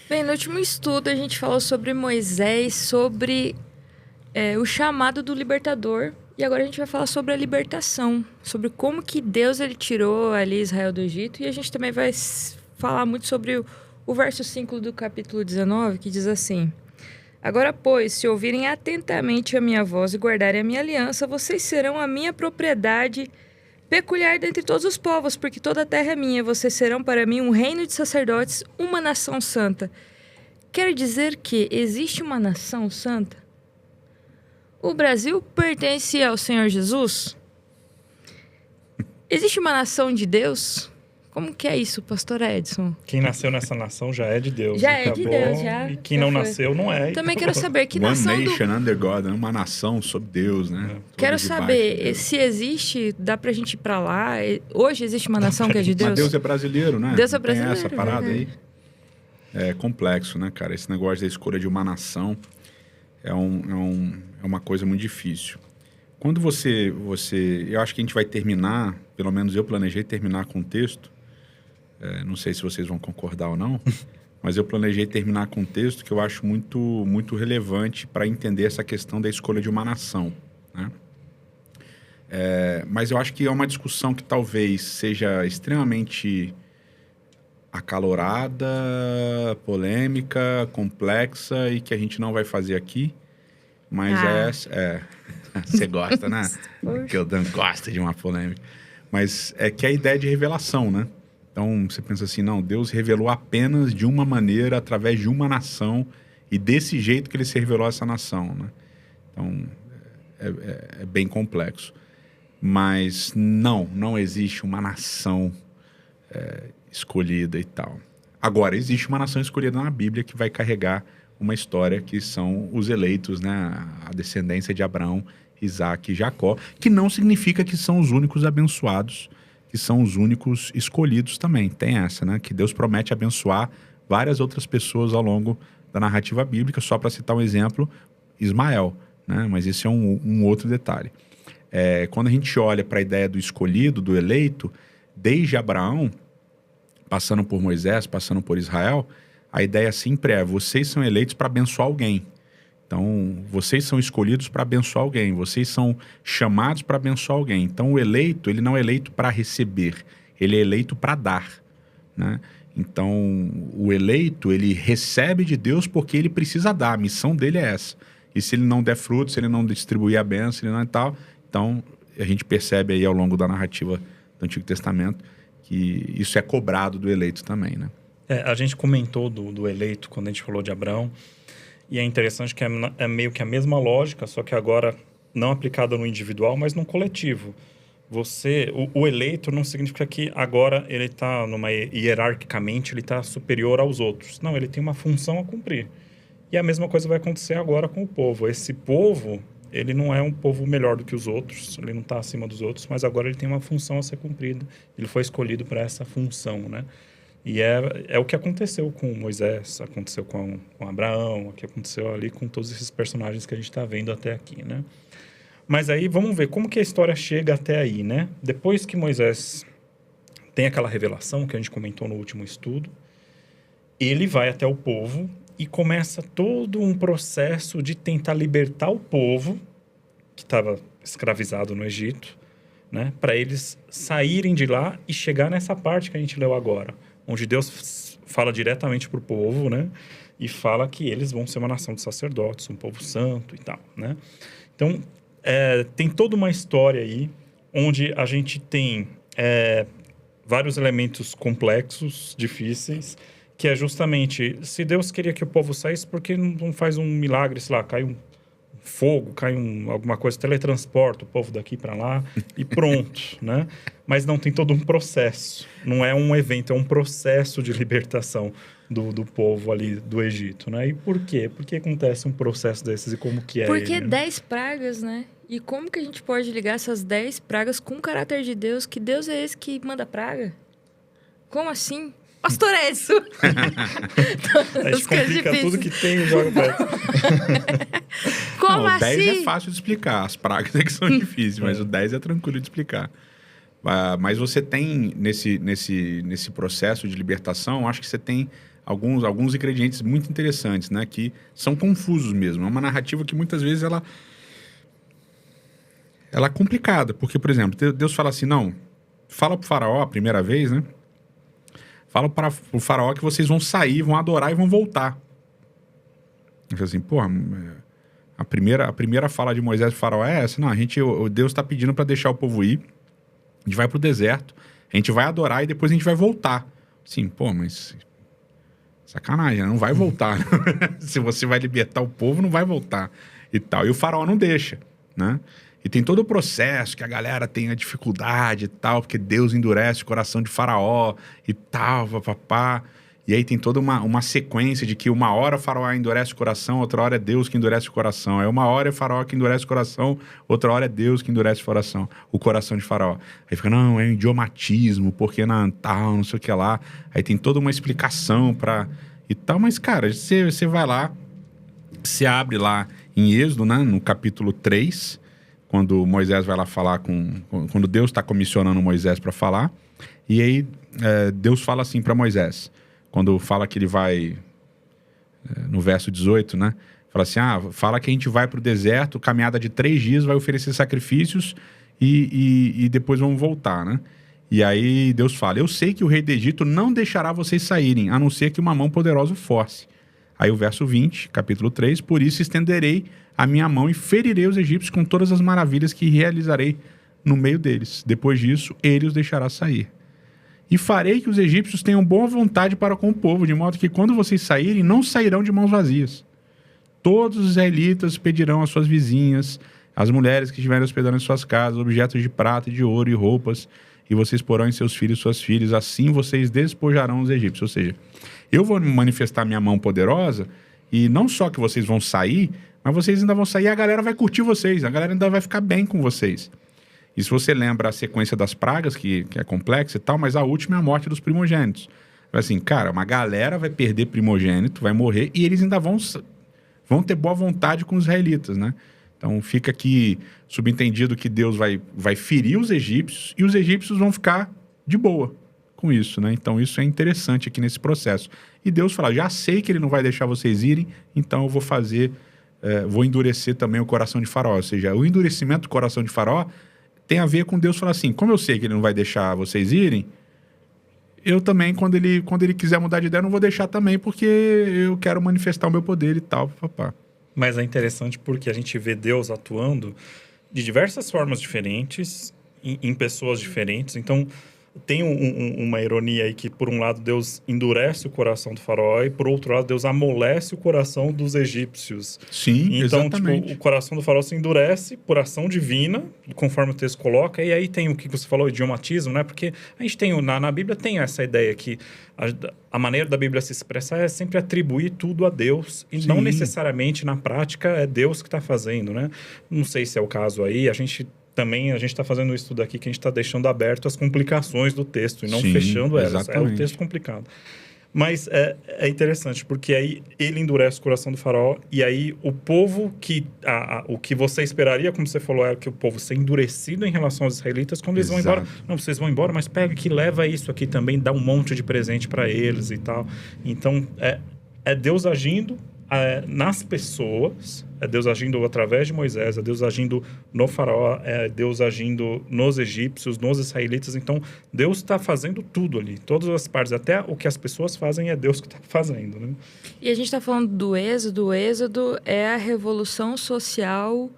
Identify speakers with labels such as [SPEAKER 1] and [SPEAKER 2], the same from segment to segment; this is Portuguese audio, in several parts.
[SPEAKER 1] Bem, no último estudo a gente falou sobre Moisés, sobre o chamado do libertador. E agora a gente vai falar sobre a libertação, sobre como que Deus ele tirou ali Israel do Egito. E a gente também vai falar muito sobre o verso 5 do capítulo 19, que diz assim: Agora, pois, se ouvirem atentamente a minha voz e guardarem a minha aliança, vocês serão a minha propriedade peculiar dentre todos os povos, porque toda a terra é minha. Vocês serão para mim um reino de sacerdotes, uma nação santa. Quer dizer que existe uma nação santa? O Brasil pertence ao Senhor Jesus? Existe uma nação de Deus? Como que é isso, pastor Edson?
[SPEAKER 2] Quem nasceu nessa nação já é de Deus.
[SPEAKER 1] Já é de Deus, já.
[SPEAKER 2] E quem não nasceu não é.
[SPEAKER 1] Também quero saber que
[SPEAKER 3] One
[SPEAKER 1] nação
[SPEAKER 3] nation under God, né? Uma nação sob Deus, né?
[SPEAKER 1] Quero saber se existe, dá pra gente ir pra lá. Hoje existe uma nação que é de Deus?
[SPEAKER 3] Mas Deus é brasileiro, né?
[SPEAKER 1] Deus é
[SPEAKER 3] Não tem
[SPEAKER 1] brasileiro,
[SPEAKER 3] essa parada aí.
[SPEAKER 1] verdade.
[SPEAKER 3] É complexo, né, cara? Esse negócio da escolha de uma nação é uma coisa muito difícil. Quando você... Eu acho que a gente vai terminar, pelo menos eu planejei terminar com um texto. Não sei se vocês vão concordar ou não, mas eu planejei terminar com um texto que eu acho muito, muito relevante para entender essa questão da escolha de uma nação, né? Mas eu acho que é uma discussão que talvez seja extremamente acalorada, polêmica, complexa e que a gente não vai fazer aqui. Mas você gosta, né? Que o Dan gosta de uma polêmica. Mas é que é a ideia de revelação, né? Então, você pensa assim, não, Deus revelou apenas de uma maneira, através de uma nação, e desse jeito que ele se revelou a essa nação, né? Então, é bem complexo. Mas não existe uma nação escolhida e tal. Agora, existe uma nação escolhida na Bíblia que vai carregar uma história que são os eleitos, né? A descendência de Abraão, Isaac e Jacó, que não significa que são os únicos abençoados, que são os únicos escolhidos também. Tem essa, né? Que Deus promete abençoar várias outras pessoas ao longo da narrativa bíblica. Só para citar um exemplo, Ismael, né? Mas esse é um outro detalhe. Quando a gente olha para a ideia do escolhido, do eleito, desde Abraão, passando por Moisés, passando por Israel, a ideia sempre vocês são eleitos para abençoar alguém. Então, vocês são escolhidos para abençoar alguém, vocês são chamados para abençoar alguém. Então, o eleito, ele não é eleito para receber, ele é eleito para dar, né? Então, o eleito, ele recebe de Deus porque ele precisa dar, a missão dele é essa. E se ele não der fruto, se ele não distribuir a bênção, ele não é tal, então a gente percebe aí ao longo da narrativa do Antigo Testamento que isso é cobrado do eleito também, né?
[SPEAKER 2] A gente comentou do eleito quando a gente falou de Abraão. E é interessante que é meio que a mesma lógica, só que agora não aplicada no individual, mas no coletivo. O eleito não significa que agora ele está hierarquicamente, ele está superior aos outros. Não, ele tem uma função a cumprir. E a mesma coisa vai acontecer agora com o povo. Esse povo, ele não é um povo melhor do que os outros, ele não está acima dos outros, mas agora ele tem uma função a ser cumprida. Ele foi escolhido para essa função, né? E é o que aconteceu com Moisés, aconteceu com Abraão, o que aconteceu ali com todos esses personagens que a gente está vendo até aqui, né? Mas aí vamos ver como que a história chega até aí, né? Depois que Moisés tem aquela revelação que a gente comentou no último estudo, ele vai até o povo e começa todo um processo de tentar libertar o povo que estava escravizado no Egito, né? Para eles saírem de lá e chegar nessa parte que a gente leu agora, onde Deus fala diretamente para o povo, né? E fala que eles vão ser uma nação de sacerdotes, um povo santo e tal, né? Então, tem toda uma história aí, onde a gente tem vários elementos complexos, difíceis, que é justamente, se Deus queria que o povo saísse, por que não faz um milagre, sei lá, cai um fogo, alguma coisa, teletransporta o povo daqui para lá e pronto, né? Mas não, tem todo um processo. Não é um evento, é um processo de libertação do povo ali do Egito, né? E por quê? Por que acontece um processo desses e como que é
[SPEAKER 1] Porque
[SPEAKER 2] ele, né?
[SPEAKER 1] 10 pragas, né? E como que a gente pode ligar essas 10 pragas com o caráter de Deus? Que Deus é esse que manda praga? Como assim? Pastor Edson!
[SPEAKER 2] A gente complica tudo que tem e joga pra
[SPEAKER 1] Como
[SPEAKER 3] não, o 10
[SPEAKER 1] assim?
[SPEAKER 3] é fácil de explicar, as pragas é que são difíceis, mas o 10 é tranquilo de explicar. Mas você tem, nesse processo de libertação, acho que você tem alguns ingredientes muito interessantes, né? Que são confusos mesmo. É uma narrativa que muitas vezes ela é complicada. Porque, por exemplo, Deus fala assim, não, fala para o faraó a primeira vez, né? Fala para o faraó que vocês vão sair, vão adorar e vão voltar. Eu falei assim, porra, a primeira fala de Moisés para o faraó é essa. Não, Deus está pedindo para deixar o povo ir. A gente vai para o deserto, a gente vai adorar e depois a gente vai voltar. Sim, pô, mas... sacanagem, não vai voltar. Se você vai libertar o povo, não vai voltar. E tal. E o faraó não deixa, né? E tem todo o processo que a galera tem a dificuldade e tal, porque Deus endurece o coração de faraó e tal, papapá. E aí tem toda uma sequência de que uma hora o faraó endurece o coração, outra hora é Deus que endurece o coração. Aí uma hora é o faraó que endurece o coração, outra hora é Deus que endurece o coração de faraó. Aí fica, não, é um idiomatismo, porque tal, não sei o que lá. Aí tem toda uma explicação pra... e tal, mas, cara, você vai lá, você abre lá em Êxodo, né, no capítulo 3, quando Moisés vai lá falar quando Deus está comissionando Moisés para falar, e aí Deus fala assim para Moisés, quando fala que ele vai, no verso 18, né, fala assim, fala que a gente vai para o deserto, caminhada de 3 dias, vai oferecer sacrifícios e depois vamos voltar, né? E aí Deus fala, eu sei que o rei do Egito não deixará vocês saírem, a não ser que uma mão poderosa o force. Aí o verso 20, capítulo 3, por isso estenderei a minha mão e ferirei os egípcios com todas as maravilhas que realizarei no meio deles. Depois disso, ele os deixará sair. E farei que os egípcios tenham boa vontade para com o povo, de modo que quando vocês saírem, não sairão de mãos vazias. Todos os israelitas pedirão às suas vizinhas, às mulheres que estiverem hospedando em suas casas, objetos de prata e de ouro e roupas, e vocês porão em seus filhos e suas filhas, assim vocês despojarão os egípcios. Ou seja, eu vou manifestar minha mão poderosa, e não só que vocês vão sair, mas vocês ainda vão sair e a galera vai curtir vocês, a galera ainda vai ficar bem com vocês. E se você lembra a sequência das pragas, que é complexa e tal, mas a última é a morte dos primogênitos. Assim, cara, uma galera vai perder primogênito, vai morrer, e eles ainda vão ter boa vontade com os israelitas, né? Então fica aqui subentendido que Deus vai ferir os egípcios, e os egípcios vão ficar de boa com isso, né? Então isso é interessante aqui nesse processo. E Deus fala, já sei que ele não vai deixar vocês irem, então eu vou vou endurecer também o coração de faraó. Ou seja, o endurecimento do coração de faraó tem a ver com Deus falar assim, como eu sei que ele não vai deixar vocês irem, eu também, quando ele quiser mudar de ideia, não vou deixar também, porque eu quero manifestar o meu poder e tal, papá.
[SPEAKER 2] Mas é interessante porque a gente vê Deus atuando de diversas formas diferentes, em pessoas diferentes. Então, tem uma ironia aí que, por um lado, Deus endurece o coração do faraó e, por outro lado, Deus amolece o coração dos egípcios.
[SPEAKER 3] Sim,
[SPEAKER 2] então,
[SPEAKER 3] exatamente.
[SPEAKER 2] Tipo, o coração do faraó se endurece por ação divina, conforme o texto coloca, e aí tem o que você falou, idiomatismo, né? Porque a gente tem, na Bíblia tem essa ideia que a maneira da Bíblia se expressar é sempre atribuir tudo a Deus, e não necessariamente, na prática, é Deus que está fazendo, né? Não sei se é o caso aí, a gente está fazendo um estudo aqui que a gente está deixando aberto as complicações do texto e não fechando elas.
[SPEAKER 3] Exatamente.
[SPEAKER 2] É o texto complicado. Mas é interessante, porque aí ele endurece o coração do faraó, e aí o povo o que você esperaria, como você falou, era que o povo seja endurecido em relação aos israelitas, quando eles vão embora. Não, vocês vão embora, mas pega aqui, leva isso aqui também, dá um monte de presente para eles e tal. Então, é Deus agindo nas pessoas, é Deus agindo através de Moisés, é Deus agindo no faraó, é Deus agindo nos egípcios, nos israelitas. Então, Deus está fazendo tudo ali, todas as partes, até o que as pessoas fazem é Deus que está fazendo, né?
[SPEAKER 1] E a gente está falando do Êxodo. O Êxodo é a revolução social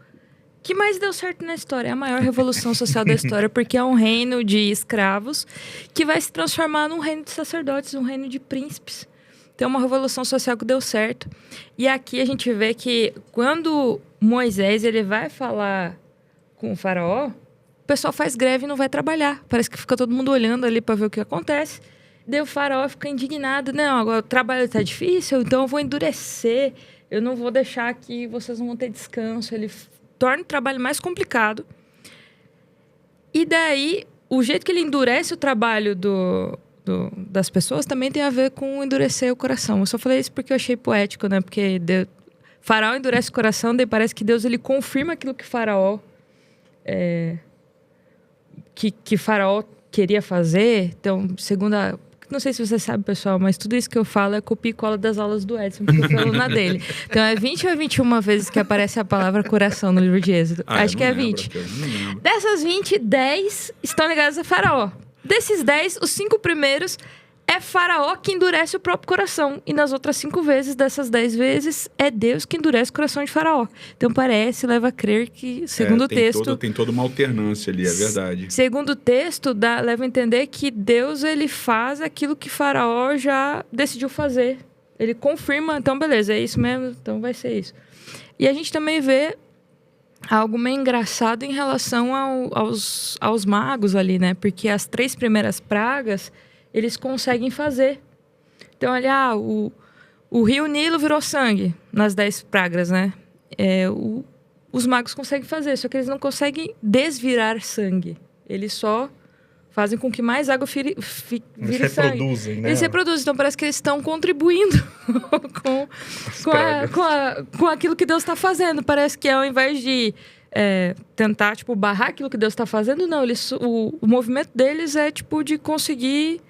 [SPEAKER 1] que mais deu certo na história. É a maior revolução social da história, porque é um reino de escravos que vai se transformar num reino de sacerdotes, um reino de príncipes. Tem uma revolução social que deu certo. E aqui a gente vê que quando Moisés ele vai falar com o faraó, o pessoal faz greve e não vai trabalhar. Parece que fica todo mundo olhando ali para ver o que acontece. Daí o faraó fica indignado. Não, agora o trabalho está difícil, então eu vou endurecer. Eu não vou deixar que vocês não vão ter descanso. Ele torna o trabalho mais complicado. E daí, o jeito que ele endurece o trabalho das pessoas também tem a ver com endurecer o coração. Eu só falei isso porque eu achei poético, né? Porque faraó endurece o coração, daí parece que Deus ele confirma aquilo que faraó que faraó queria fazer. Então, não sei se você sabe, pessoal, mas tudo isso que eu falo é copia e cola das aulas do Edson, porque eu fui aluna dele. Então é 20 ou 21 vezes que aparece a palavra coração no livro de Êxodo. Acho que é 20. Dessas 20, 10 estão ligadas a Faraó. Desses 10, os 5 primeiros é Faraó que endurece o próprio coração. E nas outras 5 vezes, dessas 10 vezes, é Deus que endurece o coração de Faraó. Então leva a crer que, segundo o texto...
[SPEAKER 3] Tem toda uma alternância ali, é verdade.
[SPEAKER 1] Segundo o texto, leva a entender que Deus, ele faz aquilo que Faraó já decidiu fazer. Ele confirma, então beleza, é isso mesmo, então vai ser isso. E a gente também vê algo meio engraçado em relação aos magos ali, né? Porque as 3 primeiras pragas... eles conseguem fazer. Então, olha, o rio Nilo virou sangue nas 10 pragas, né? Os magos conseguem fazer, só que eles não conseguem desvirar sangue. Eles só fazem com que mais água vire sangue. Eles reproduzem, né? Eles reproduzem, então parece que eles estão contribuindo com aquilo que Deus está fazendo. Parece que ao invés de tentar, tipo, barrar aquilo que Deus está fazendo, não. O movimento deles é, tipo, de conseguir...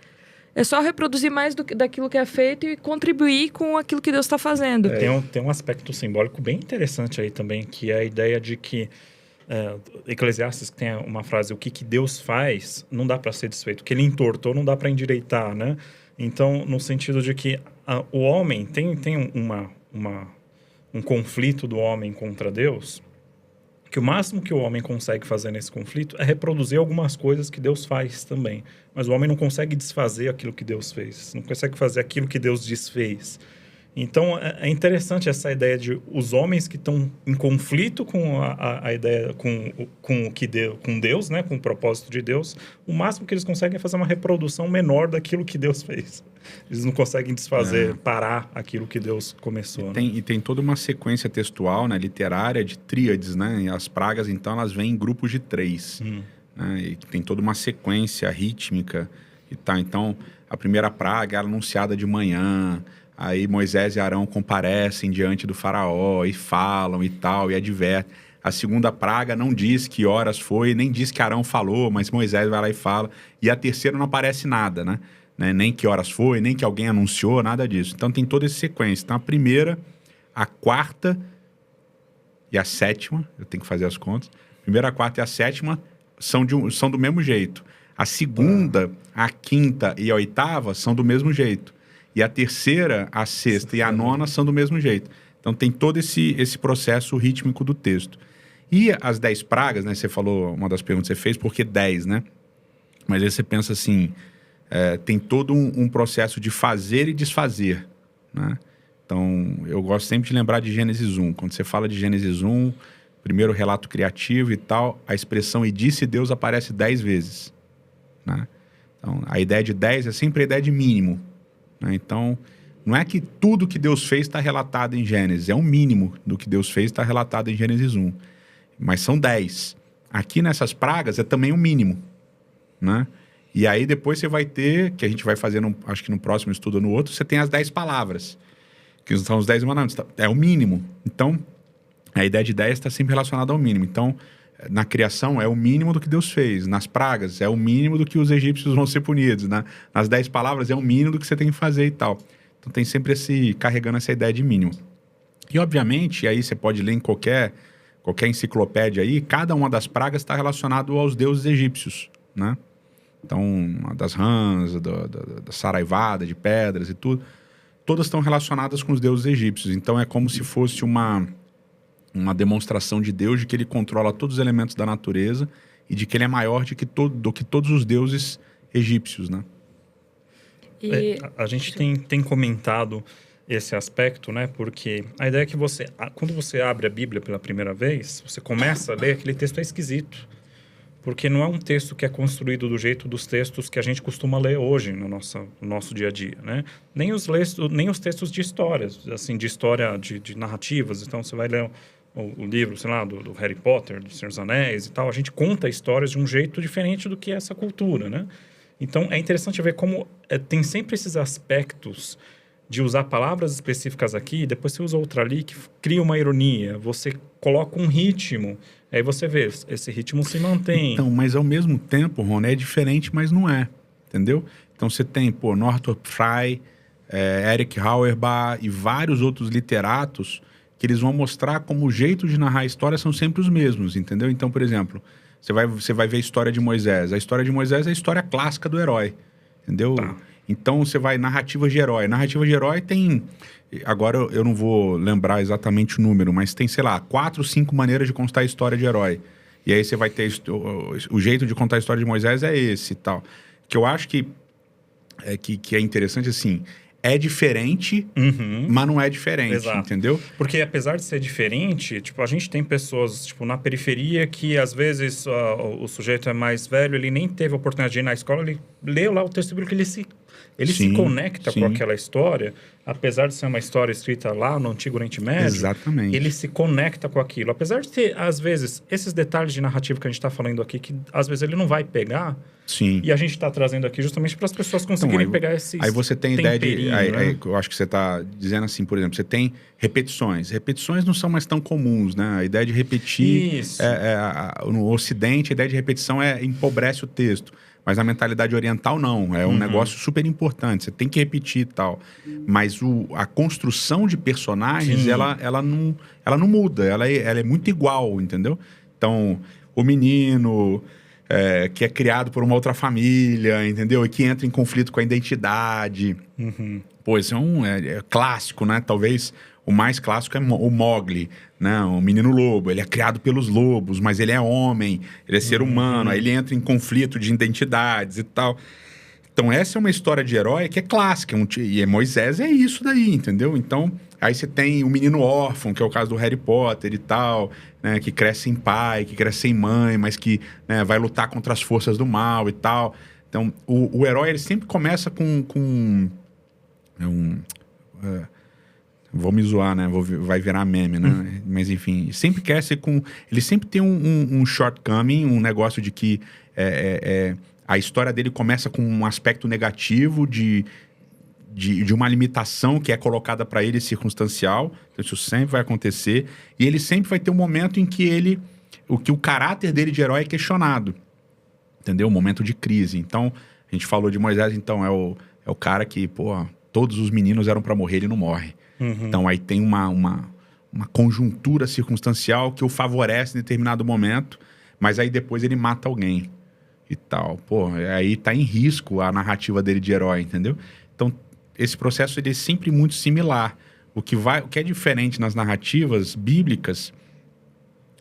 [SPEAKER 1] É só reproduzir mais daquilo que é feito e contribuir com aquilo que Deus está fazendo.
[SPEAKER 2] Tem um aspecto simbólico bem interessante aí também, que é a ideia de que Eclesiastes tem uma frase, o que Deus faz não dá para ser desfeito. O que ele entortou não dá para endireitar, né? Então, no sentido de que o homem tem um conflito do homem contra Deus, que o máximo que o homem consegue fazer nesse conflito é reproduzir algumas coisas que Deus faz também. Mas o homem não consegue desfazer aquilo que Deus fez. Não consegue fazer aquilo que Deus desfez. Então, é interessante essa ideia de os homens que estão em conflito com a ideia, com Deus, né? Com o propósito de Deus, o máximo que eles conseguem é fazer uma reprodução menor daquilo que Deus fez. Eles não conseguem desfazer, parar aquilo que Deus começou.
[SPEAKER 3] E tem toda uma sequência textual, né, literária, de tríades, né? E as pragas, então, elas vêm em grupos de 3. Né? E tem toda uma sequência rítmica e tal. Então, a primeira praga é anunciada de manhã... Aí Moisés e Arão comparecem diante do faraó e falam e tal, e advertem. A segunda praga não diz que horas foi, nem diz que Arão falou, mas Moisés vai lá e fala. E a terceira não aparece nada, né? Nem que horas foi, nem que alguém anunciou, nada disso. Então tem toda essa sequência. Então a primeira, a quarta e a sétima, eu tenho que fazer as contas. A primeira, a quarta e a sétima são do mesmo jeito. A segunda, a quinta e a oitava são do mesmo jeito. E a terceira, a sexta e a nona são do mesmo jeito. Então tem todo esse processo rítmico do texto. E as 10 pragas, né? Você falou, uma das perguntas que você fez, por que 10, né? Mas aí você pensa assim, tem todo um processo de fazer e desfazer, né? Então, eu gosto sempre de lembrar de Gênesis 1. Quando você fala de Gênesis 1, primeiro relato criativo e tal, a expressão "e disse Deus" aparece 10 vezes, né? Então, a ideia de 10 é sempre a ideia de mínimo. Então, não é que tudo que Deus fez está relatado em Gênesis. É um mínimo do que Deus fez está relatado em Gênesis 1. Mas são 10. Aqui nessas pragas é também um mínimo, né? E aí depois você vai ter, que a gente vai fazer, acho que no próximo estudo ou no outro, você tem as 10 palavras, que são os 10 mandamentos. É o mínimo. Então, a ideia de 10 está sempre relacionada ao mínimo. Então, na criação é o mínimo do que Deus fez. Nas pragas é o mínimo do que os egípcios vão ser punidos, né? Nas 10 palavras é o mínimo do que você tem que fazer e tal. Então tem sempre carregando essa ideia de mínimo. E obviamente, aí você pode ler em qualquer enciclopédia aí, cada uma das pragas está relacionada aos deuses egípcios, né? Então, das rãs, da saraivada, de pedras e tudo, todas estão relacionadas com os deuses egípcios. Então é como se fosse uma demonstração de Deus, de que ele controla todos os elementos da natureza e de que ele é maior do que todos os deuses egípcios, né?
[SPEAKER 2] A gente tem comentado esse aspecto, né? Porque a ideia é que quando você abre a Bíblia pela primeira vez, você começa a ler, aquele texto é esquisito. Porque não é um texto que é construído do jeito dos textos que a gente costuma ler hoje no nosso dia a dia, né? Nem os textos de histórias, assim, de história, de narrativas. Então, você vai ler o livro, sei lá, do Harry Potter, do Senhor dos Anéis e tal, a gente conta histórias de um jeito diferente do que essa cultura, né? Então, é interessante ver como tem sempre esses aspectos de usar palavras específicas aqui, depois você usa outra ali que cria uma ironia, você coloca um ritmo, aí você vê, esse ritmo se mantém.
[SPEAKER 3] Então, mas ao mesmo tempo, Rony, é diferente, mas não é, entendeu? Então você tem, Northrop Frye, Eric Auerbach e vários outros literatos que eles vão mostrar como o jeito de narrar a história são sempre os mesmos, entendeu? Então, por exemplo, você vai ver a história de Moisés. A história de Moisés é a história clássica do herói, entendeu?
[SPEAKER 2] Tá.
[SPEAKER 3] Então, você vai narrativa de herói. Narrativa de herói tem... Agora, eu não vou lembrar exatamente o número, mas tem, sei lá, 4, 5 maneiras de contar a história de herói. E aí você vai ter... O jeito de contar a história de Moisés é esse e tal. Que eu acho que é interessante, assim... É diferente, mas não é diferente,
[SPEAKER 2] Exato.
[SPEAKER 3] entendeu?
[SPEAKER 2] Porque apesar de ser diferente, tipo, a gente tem pessoas, tipo, na periferia que às vezes o sujeito é mais velho, ele nem teve a oportunidade de ir na escola, ele leu lá o texto bíblico, ele se conecta com aquela história, apesar de ser uma história escrita lá no Antigo Oriente Médio.
[SPEAKER 3] Exatamente.
[SPEAKER 2] Ele se conecta com aquilo. Apesar de ter, às vezes, esses detalhes de narrativa que a gente está falando aqui, que às vezes ele não vai pegar.
[SPEAKER 3] Sim.
[SPEAKER 2] E a gente está trazendo aqui justamente para as pessoas conseguirem pegar esses.
[SPEAKER 3] Aí você tem ideia de...
[SPEAKER 2] né?
[SPEAKER 3] eu acho que você está dizendo assim, por exemplo, você tem repetições. Repetições não são mais tão comuns, né? A ideia de repetir...
[SPEAKER 2] Isso.
[SPEAKER 3] No Ocidente, a ideia de repetição empobrece o texto. Mas na mentalidade oriental, não. É um negócio super importante. Você tem que repetir e tal. Mas a construção de personagens, ela não muda. Ela é muito igual, entendeu? Então, o menino... que é criado por uma outra família, entendeu? E que entra em conflito com a identidade. Pô, esse é clássico, né? Talvez o mais clássico é o Mowgli, né? O menino lobo. Ele é criado pelos lobos, mas ele é homem, ele é ser humano. Aí ele entra em conflito de identidades e tal. Então, essa é uma história de herói que é clássica. E Moisés é isso daí, entendeu? Então... Aí você tem o menino órfão, que é o caso do Harry Potter e tal, né, que cresce sem pai, que cresce sem mãe, mas que, né, vai lutar contra as forças do mal e tal. Então, o herói, ele sempre começa vou me zoar, né? Vai virar meme, né? Mas, enfim, sempre quer ser com... Ele sempre tem um shortcoming, um negócio de que a história dele começa com um aspecto negativo de uma limitação que é colocada para ele circunstancial. Então, isso sempre vai acontecer. E ele sempre vai ter um momento em que o caráter dele de herói é questionado. Entendeu? Um momento de crise. Então, a gente falou de Moisés, então, é o cara que, todos os meninos eram para morrer, ele não morre. Então, aí tem uma conjuntura circunstancial que o favorece em determinado momento, mas aí depois ele mata alguém e tal. Aí tá em risco a narrativa dele de herói, entendeu? Então, esse processo ele é sempre muito similar. O que é diferente nas narrativas bíblicas,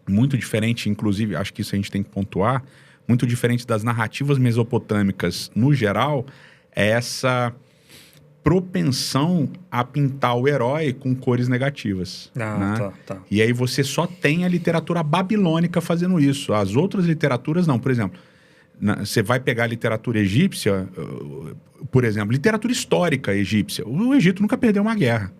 [SPEAKER 3] muito diferente, inclusive, acho que isso a gente tem que pontuar, muito diferente das narrativas mesopotâmicas no geral, é essa propensão a pintar o herói com cores negativas. Né?
[SPEAKER 2] Tá.
[SPEAKER 3] E aí você só tem a literatura babilônica fazendo isso. As outras literaturas não. Por exemplo, você vai pegar a literatura egípcia, por exemplo, literatura histórica egípcia. O Egito nunca perdeu uma guerra.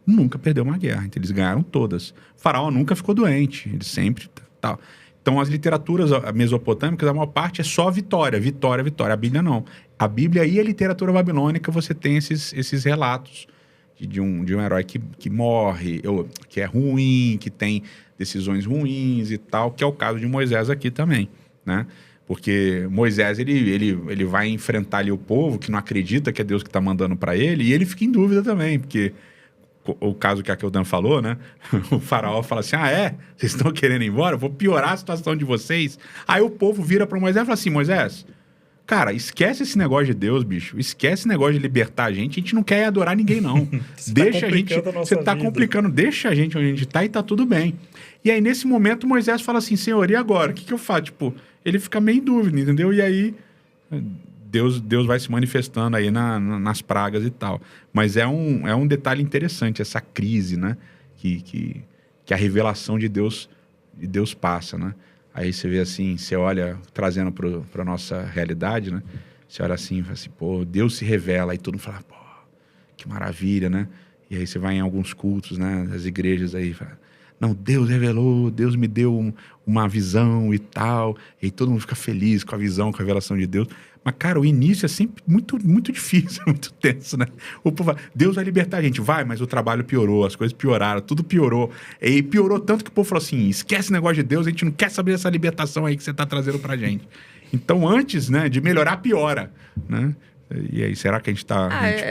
[SPEAKER 3] Nunca perdeu uma guerra. Então, eles ganharam todas. O faraó nunca ficou doente. Ele sempre... Tal. Então, as literaturas mesopotâmicas, a maior parte é só vitória, vitória, vitória. A Bíblia não. A Bíblia e a literatura babilônica, você tem esses relatos de um herói que morre, que é ruim, que tem decisões ruins e tal, que é o caso de Moisés aqui também, né? Porque Moisés, ele vai enfrentar ali o povo que não acredita que é Deus que está mandando para ele, e ele fica em dúvida também, porque o caso que a Keldan falou, né? O faraó fala assim, vocês estão querendo ir embora? Eu vou piorar a situação de vocês. Aí o povo vira para Moisés e fala assim, Moisés, cara, esquece esse negócio de Deus, bicho. Esquece esse negócio de libertar a gente não quer adorar ninguém, não. Deixa a gente... Você tá complicando, deixa a gente onde a gente tá e tá tudo bem. E aí, nesse momento, Moisés fala assim, Senhor, e agora? O que eu faço? Tipo, ele fica meio em dúvida, entendeu? E aí, Deus vai se manifestando aí nas pragas e tal. Mas é um detalhe interessante, essa crise, né? Que a revelação de Deus passa, né? Aí você vê assim, você olha, trazendo para a nossa realidade, né? Você olha assim e fala assim, Deus se revela. Aí todo mundo fala, que maravilha, né? E aí você vai em alguns cultos, né? Das igrejas aí, fala, não, Deus revelou, Deus me deu uma visão e tal. E aí todo mundo fica feliz com a visão, com a revelação de Deus. Mas, cara, o início é sempre muito, muito difícil, muito tenso, né? O povo fala, Deus vai libertar a gente. Vai, mas o trabalho piorou, as coisas pioraram, tudo piorou. E piorou tanto que o povo falou assim, esquece o negócio de Deus, a gente não quer saber dessa libertação aí que você está trazendo pra gente. Então, antes, né, de melhorar, piora, né? E aí, será que a gente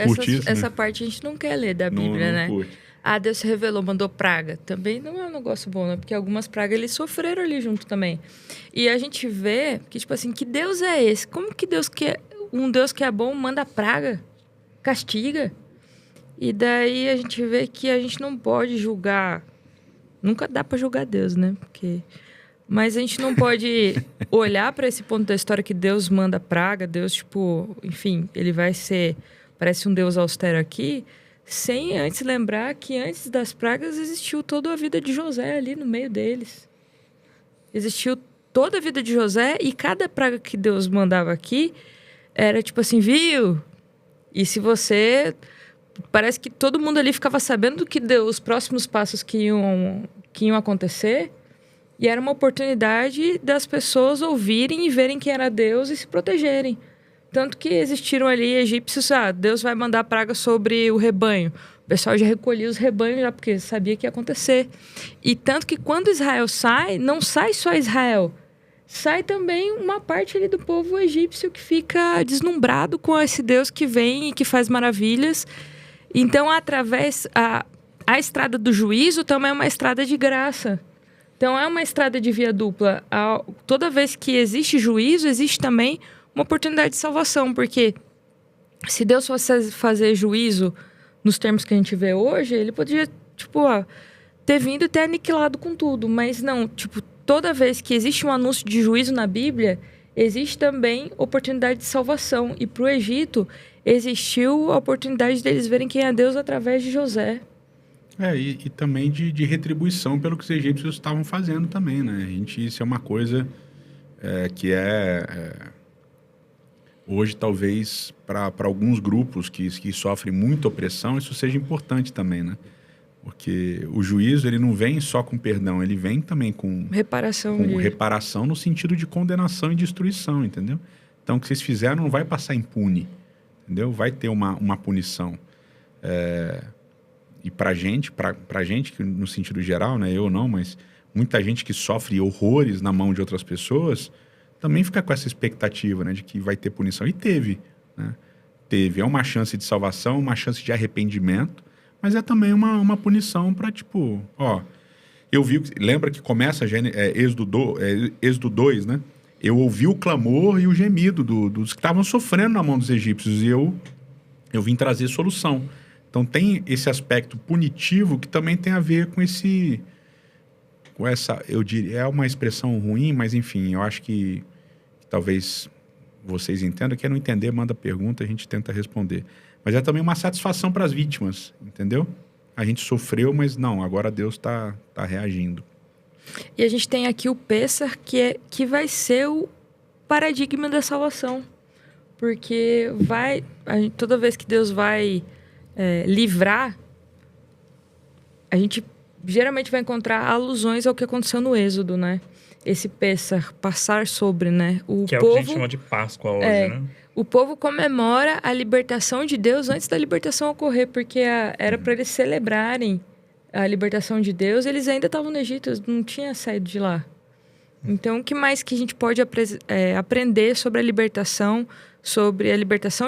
[SPEAKER 3] curte isso?
[SPEAKER 1] Essa
[SPEAKER 3] né?
[SPEAKER 1] parte a gente não quer ler da Bíblia, né?
[SPEAKER 3] Curte.
[SPEAKER 1] Deus se revelou, mandou praga. Também não é um negócio bom, né? Porque algumas pragas eles sofreram ali junto também. E a gente vê que, tipo assim, que Deus é esse? Como que um Deus que é bom manda praga? Castiga? E daí a gente vê que a gente não pode julgar. Nunca dá pra julgar Deus, né? Mas a gente não pode olhar para esse ponto da história que Deus manda praga, Deus, tipo, enfim, ele vai ser, parece um Deus austero aqui, sem antes lembrar que antes das pragas existiu toda a vida de José ali no meio deles. Existiu toda a vida de José e cada praga que Deus mandava aqui era tipo assim, viu? E se você... Parece que todo mundo ali ficava sabendo que os próximos passos que iam acontecer, e era uma oportunidade das pessoas ouvirem e verem quem era Deus e se protegerem. Tanto que existiram ali egípcios, Deus vai mandar praga sobre o rebanho. O pessoal já recolhia os rebanhos já porque sabia que ia acontecer. E tanto que quando Israel sai, não sai só Israel. Sai também uma parte ali do povo egípcio que fica deslumbrado com esse Deus que vem e que faz maravilhas. Então, através... A estrada do juízo também é uma estrada de graça. Então, é uma estrada de via dupla. Toda vez que existe juízo, existe também uma oportunidade de salvação. Porque se Deus fosse fazer juízo nos termos que a gente vê hoje, ele poderia, ter vindo e ter aniquilado com tudo. Mas não, toda vez que existe um anúncio de juízo na Bíblia, existe também oportunidade de salvação. E para o Egito, existiu a oportunidade deles verem quem é Deus através de José.
[SPEAKER 3] E também de retribuição pelo que os egípcios estavam fazendo também, né? Isso é uma coisa que hoje, talvez, para alguns grupos que sofrem muita opressão, isso seja importante também, né? Porque o juízo, ele não vem só com perdão, ele vem também com reparação no sentido de condenação e destruição, entendeu? Então, o que vocês fizeram não vai passar impune, entendeu? Vai ter uma punição. E pra gente, que no sentido geral, né? Eu não, mas muita gente que sofre horrores na mão de outras pessoas também fica com essa expectativa, né? De que vai ter punição. E teve, né? Teve. É uma chance de salvação, uma chance de arrependimento, mas é também uma punição para, eu vi... Lembra que começa Êxodo 2, né? Eu ouvi o clamor e o gemido dos que estavam sofrendo na mão dos egípcios e eu vim trazer solução. Então, tem esse aspecto punitivo que também tem a ver com essa, eu diria, é uma expressão ruim, mas enfim, eu acho que talvez vocês entendam. Quem não entender, manda pergunta, a gente tenta responder. Mas é também uma satisfação para as vítimas, entendeu? A gente sofreu, mas não, agora Deus está reagindo.
[SPEAKER 1] E a gente tem aqui o Pêssar, que vai ser o paradigma da salvação. Porque toda vez que Deus vai livrar, a gente geralmente vai encontrar alusões ao que aconteceu no Êxodo, né? Esse Pêssar, passar sobre, né?
[SPEAKER 2] Que é o que a gente chama de Páscoa hoje, né?
[SPEAKER 1] O povo comemora a libertação de Deus antes da libertação ocorrer, porque era para eles celebrarem a libertação de Deus. Eles ainda estavam no Egito, não tinham saído de lá. Então, o que mais que a gente pode aprender sobre a libertação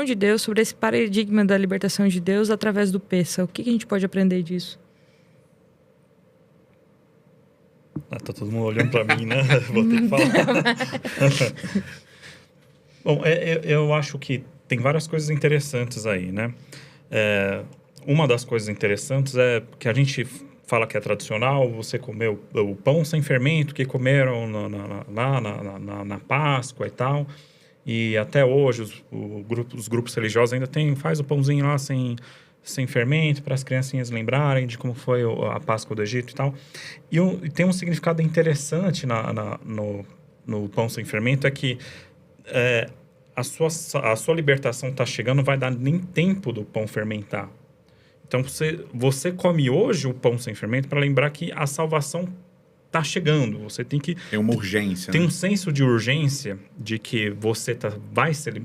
[SPEAKER 1] de Deus, sobre esse paradigma da libertação de Deus através do Pêssar? O que a gente pode aprender disso?
[SPEAKER 2] Tá todo mundo olhando para mim, né? Vou ter que falar. Bom, eu acho que tem várias coisas interessantes aí, né? Uma das coisas interessantes é que a gente fala que é tradicional, você comeu o pão sem fermento que comeram na Páscoa e tal. E até hoje os grupos religiosos ainda faz o pãozinho lá sem fermento para as criancinhas lembrarem de como foi a Páscoa do Egito e tal. E tem um significado interessante no pão sem fermento, é que a sua libertação está chegando, não vai dar nem tempo do pão fermentar. Então, você come hoje o pão sem fermento para lembrar que a salvação está chegando. Você tem que...
[SPEAKER 3] Tem uma urgência.
[SPEAKER 2] Tem um senso de urgência de que você vai ser...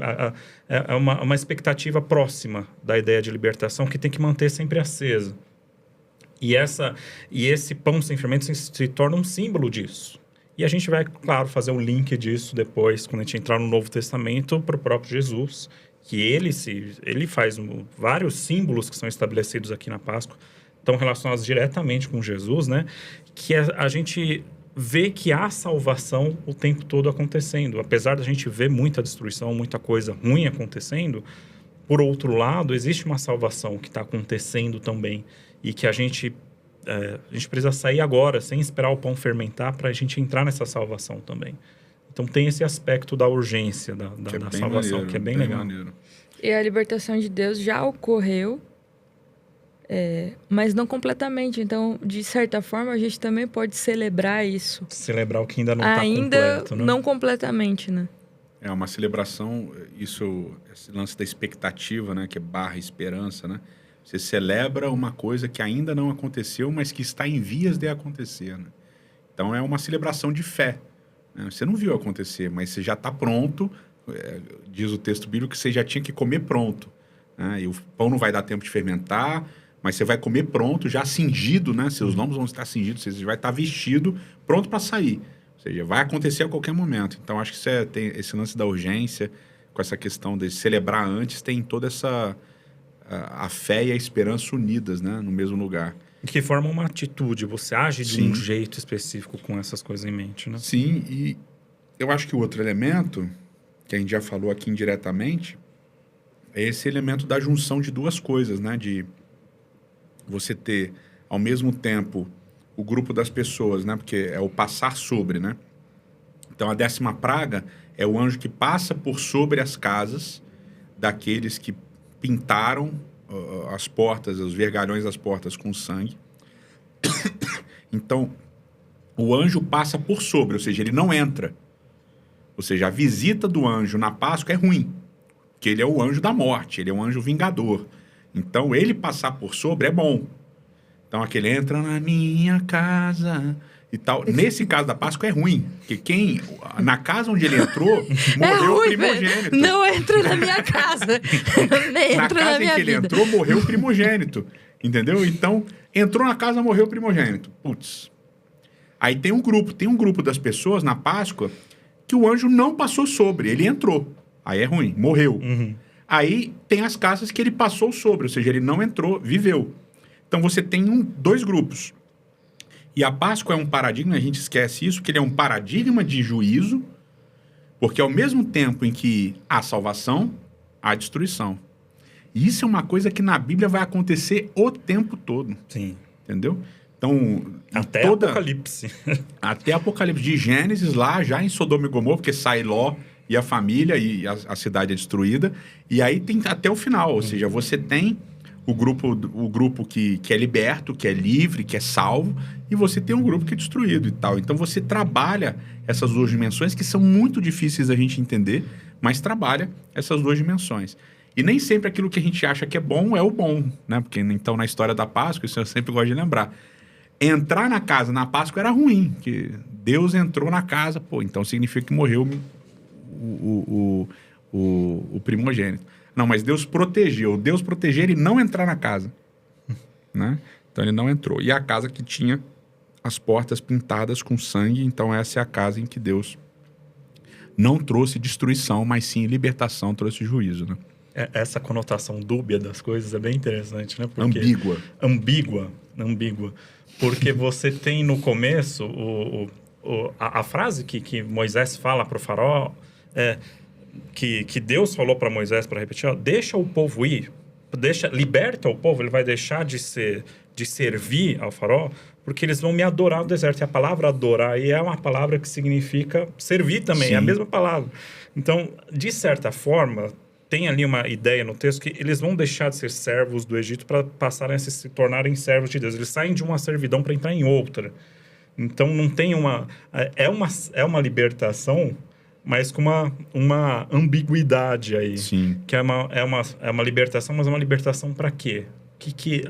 [SPEAKER 2] É uma expectativa próxima da ideia de libertação que tem que manter sempre acesa. E esse pão sem fermento se torna um símbolo disso. E a gente vai, claro, fazer o link disso depois, quando a gente entrar no Novo Testamento, para o próprio Jesus, que ele faz vários símbolos que são estabelecidos aqui na Páscoa, estão relacionados diretamente com Jesus, né? Que a gente vê que há salvação o tempo todo acontecendo. Apesar da gente ver muita destruição, muita coisa ruim acontecendo, por outro lado, existe uma salvação que está acontecendo também e que a gente precisa sair agora, sem esperar o pão fermentar, para a gente entrar nessa salvação também. Então tem esse aspecto da urgência da salvação, maneiro, que é bem legal. Maneiro.
[SPEAKER 1] E a libertação de Deus já ocorreu, mas não completamente. Então, de certa forma, a gente também pode celebrar isso.
[SPEAKER 2] Celebrar o que ainda não está completo, né?
[SPEAKER 1] Não completamente, né?
[SPEAKER 3] É uma celebração, esse lance da expectativa, né? Que é barra esperança, né? Você celebra uma coisa que ainda não aconteceu, mas que está em vias de acontecer, né? Então, é uma celebração de fé. Você não viu acontecer, mas você já está pronto. Diz o texto bíblico que você já tinha que comer pronto. Né? E o pão não vai dar tempo de fermentar, mas você vai comer pronto, já cingido, né? Seus lombos vão estar cingidos, você vai estar vestido, pronto para sair. Ou seja, vai acontecer a qualquer momento. Então, acho que tem esse lance da urgência, com essa questão de celebrar antes, tem toda essa... a fé e a esperança unidas, né? No mesmo lugar.
[SPEAKER 2] Que forma uma atitude, você age de um jeito específico com essas coisas em mente, né?
[SPEAKER 3] Sim, e eu acho que o outro elemento, que a gente já falou aqui indiretamente, é esse elemento da junção de duas coisas, né? De você ter, ao mesmo tempo, o grupo das pessoas, né? Porque é o passar sobre, né? Então, a 10ª praga é o anjo que passa por sobre as casas daqueles que pintaram as portas, os vergalhões das portas com sangue. Então, o anjo passa por sobre, ou seja, ele não entra. Ou seja, a visita do anjo na Páscoa é ruim, porque ele é o anjo da morte, ele é um anjo vingador. Então, ele passar por sobre é bom. Então, aquele entra na minha casa e tal. Nesse caso da Páscoa é ruim, porque na casa onde ele entrou, morreu o primogênito.
[SPEAKER 1] Véio. Não entra na minha casa. Nem
[SPEAKER 3] na
[SPEAKER 1] entra
[SPEAKER 3] casa
[SPEAKER 1] na minha
[SPEAKER 3] em que
[SPEAKER 1] vida.
[SPEAKER 3] ele entrou, morreu o primogênito. Entendeu? Então, entrou na casa, morreu o primogênito. Putz. Aí tem um grupo das pessoas na Páscoa que o anjo não passou sobre, ele entrou. Aí é ruim, morreu.
[SPEAKER 2] Uhum.
[SPEAKER 3] Aí tem as casas que ele passou sobre, ou seja, ele não entrou, viveu. Então você tem dois grupos. E a Páscoa é um paradigma, a gente esquece isso, que ele é um paradigma de juízo, porque ao mesmo tempo em que há salvação, há destruição. E isso é uma coisa que na Bíblia vai acontecer o tempo todo.
[SPEAKER 2] Sim.
[SPEAKER 3] Entendeu? Então,
[SPEAKER 2] até Apocalipse.
[SPEAKER 3] Até Apocalipse de Gênesis, lá já em Sodoma e Gomorra, porque sai Ló e a família e a cidade é destruída. E aí tem até o final, ou seja, você tem o grupo que é liberto, que é livre, que é salvo, e você tem um grupo que é destruído e tal. Então você trabalha essas duas dimensões que são muito difíceis da gente entender, mas trabalha essas duas dimensões. E nem sempre aquilo que a gente acha que é bom é o bom, né? Porque então na história da Páscoa, isso eu sempre gosto de lembrar. Entrar na casa na Páscoa era ruim, que Deus entrou na casa, pô, então significa que morreu o primogênito. Não, mas Deus protegeu. Deus protegeu ele não entrar na casa, né? Então ele não entrou. E a casa que tinha as portas pintadas com sangue, então essa é a casa em que Deus não trouxe destruição, mas sim libertação, trouxe juízo, né?
[SPEAKER 2] Essa conotação dúbia das coisas é bem interessante, né? Porque ambígua. Porque você tem no começo a frase que Moisés fala para o faraó, que Deus falou para Moisés, para repetir, ó, deixa o povo ir, liberta o povo, ele vai deixar de servir ao faraó, porque eles vão me adorar no deserto. E a palavra adorar aí é uma palavra que significa servir também,
[SPEAKER 3] Sim.
[SPEAKER 2] É a mesma palavra. Então, de certa forma, tem ali uma ideia no texto que eles vão deixar de ser servos do Egito para passarem a se tornarem servos de Deus. Eles saem de uma servidão para entrar em outra. Então, não tem uma... É uma libertação, mas com uma ambiguidade aí.
[SPEAKER 3] Sim.
[SPEAKER 2] Que é uma libertação, mas é uma libertação para quê?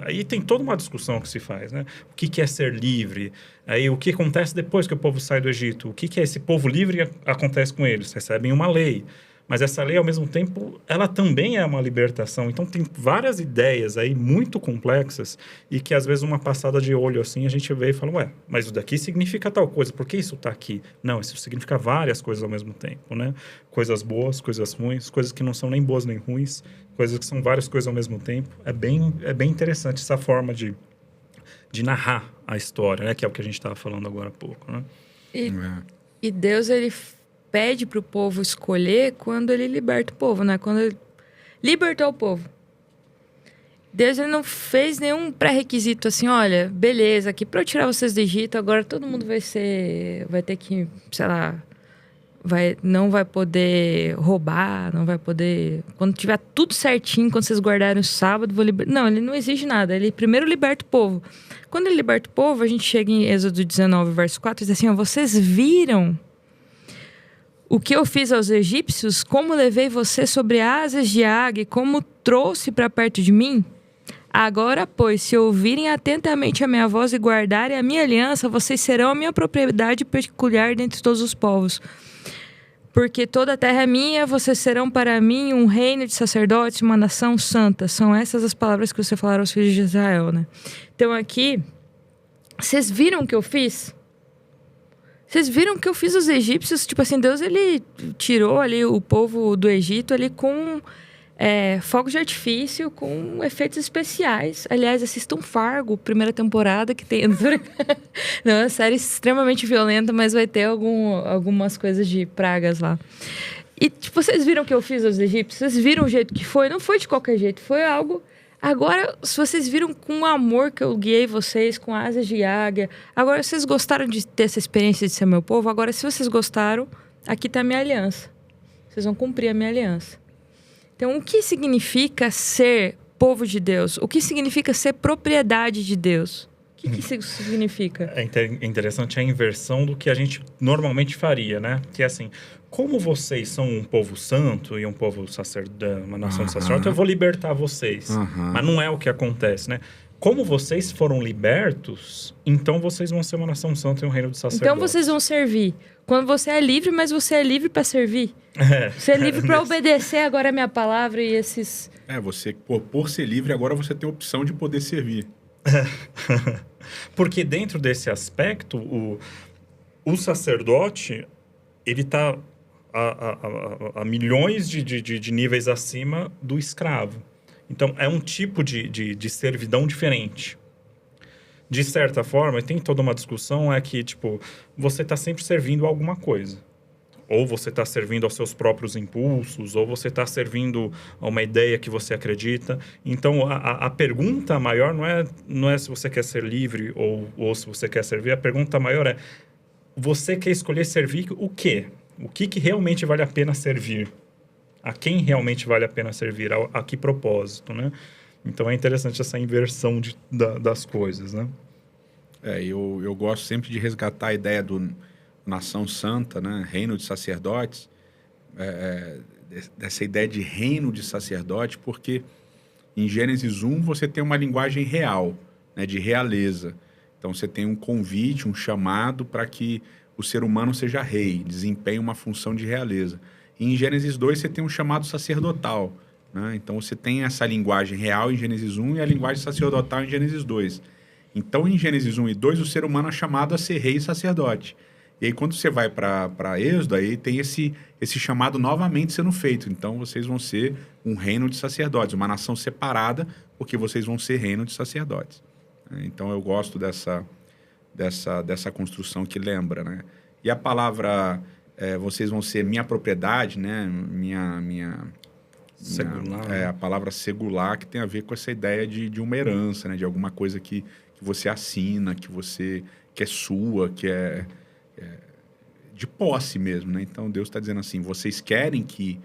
[SPEAKER 2] Aí tem toda uma discussão que se faz, né? O que é ser livre? Aí o que acontece depois que o povo sai do Egito? O que é esse povo livre? Acontece com eles? Recebem uma lei. Mas essa lei, ao mesmo tempo, ela também é uma libertação. Então, tem várias ideias aí muito complexas e que, às vezes, uma passada de olho, assim, a gente vê e fala, ué, mas isso daqui significa tal coisa, por que isso está aqui? Não, isso significa várias coisas ao mesmo tempo, né? Coisas boas, coisas ruins, coisas que não são nem boas nem ruins, coisas que são várias coisas ao mesmo tempo. É bem interessante essa forma de narrar a história, né? Que é o que a gente estava falando agora há pouco, né?
[SPEAKER 1] E Deus, ele pede para o povo escolher quando ele liberta o povo, né? Quando ele libertou o povo. Deus, ele não fez nenhum pré-requisito assim, olha, beleza, aqui para eu tirar vocês do Egito, agora todo mundo vai ter que, sei lá, não vai poder roubar, não vai poder... Quando tiver tudo certinho, quando vocês guardarem o sábado, vou libertar... Não, ele não exige nada, ele primeiro liberta o povo. Quando ele liberta o povo, a gente chega em Êxodo 19, verso 4, e diz assim, ó, vocês viram o que eu fiz aos egípcios, como levei você sobre asas de águia, como trouxe para perto de mim? Agora, pois, se ouvirem atentamente a minha voz e guardarem a minha aliança, vocês serão a minha propriedade peculiar dentre todos os povos. Porque toda a terra é minha, vocês serão para mim um reino de sacerdotes, uma nação santa. São essas as palavras que você falaram aos filhos de Israel, né? Então aqui, vocês viram o que eu fiz? Vocês viram que eu fiz os egípcios? Tipo assim, Deus, ele tirou ali o povo do Egito ali com fogos de artifício, com efeitos especiais. Aliás, assistam Fargo, primeira temporada, que tem... Não, é uma série extremamente violenta, mas vai ter algumas coisas de pragas lá. E, tipo, vocês viram o que eu fiz aos egípcios? Vocês viram o jeito que foi? Não foi de qualquer jeito, foi algo... Agora, se vocês viram com o amor que eu guiei vocês, com asas de águia, agora vocês gostaram de ter essa experiência de ser meu povo, agora se vocês gostaram, aqui está a minha aliança. Vocês vão cumprir a minha aliança. Então, o que significa ser povo de Deus? O que significa ser propriedade de Deus? O que isso significa?
[SPEAKER 2] É interessante a inversão do que a gente normalmente faria, né? Que é assim, como vocês são um povo santo e um povo sacerdote, uma nação de sacerdote, eu vou libertar vocês. Mas não é o que acontece, né? Como vocês foram libertos, então vocês vão ser uma nação santa e um reino de sacerdotes.
[SPEAKER 1] Então vocês vão servir. Quando você é livre, mas você é livre para servir. Você é livre para obedecer agora a minha palavra e esses...
[SPEAKER 3] Você, por ser livre, agora você tem a opção de poder servir.
[SPEAKER 2] Porque dentro desse aspecto, o sacerdote, ele está a milhões de níveis acima do escravo. Então, é um tipo de servidão diferente. De certa forma, tem toda uma discussão, é que, tipo, você está sempre servindo a alguma coisa. Ou você está servindo aos seus próprios impulsos, ou você está servindo a uma ideia que você acredita. Então, a pergunta maior não é se você quer ser livre ou se você quer servir. A pergunta maior é, você quer escolher servir o quê? O que realmente vale a pena servir? A quem realmente vale a pena servir? A que propósito, né? Então, é interessante essa inversão das coisas, né?
[SPEAKER 3] Eu gosto sempre de resgatar a ideia do nação santa, né? Reino de sacerdotes, dessa ideia de reino de sacerdote, porque em Gênesis 1 você tem uma linguagem real, né? De realeza. Então, você tem um convite, um chamado para que o ser humano seja rei, desempenhe uma função de realeza. E em Gênesis 2 você tem um chamado sacerdotal, né? Então você tem essa linguagem real em Gênesis 1 e a linguagem sacerdotal em Gênesis 2. Então em Gênesis 1 e 2 o ser humano é chamado a ser rei e sacerdote. E aí quando você vai para Êxodo, aí tem esse chamado novamente sendo feito. Então vocês vão ser um reino de sacerdotes, uma nação separada, porque vocês vão ser reino de sacerdotes. Então eu gosto dessa construção que lembra, né? E a palavra... vocês vão ser minha propriedade, né?
[SPEAKER 2] Segular.
[SPEAKER 3] A palavra segular, que tem a ver com essa ideia de uma herança, né? De alguma coisa que você assina, que é sua, que é de posse mesmo, né? Então Deus está dizendo assim, vocês querem que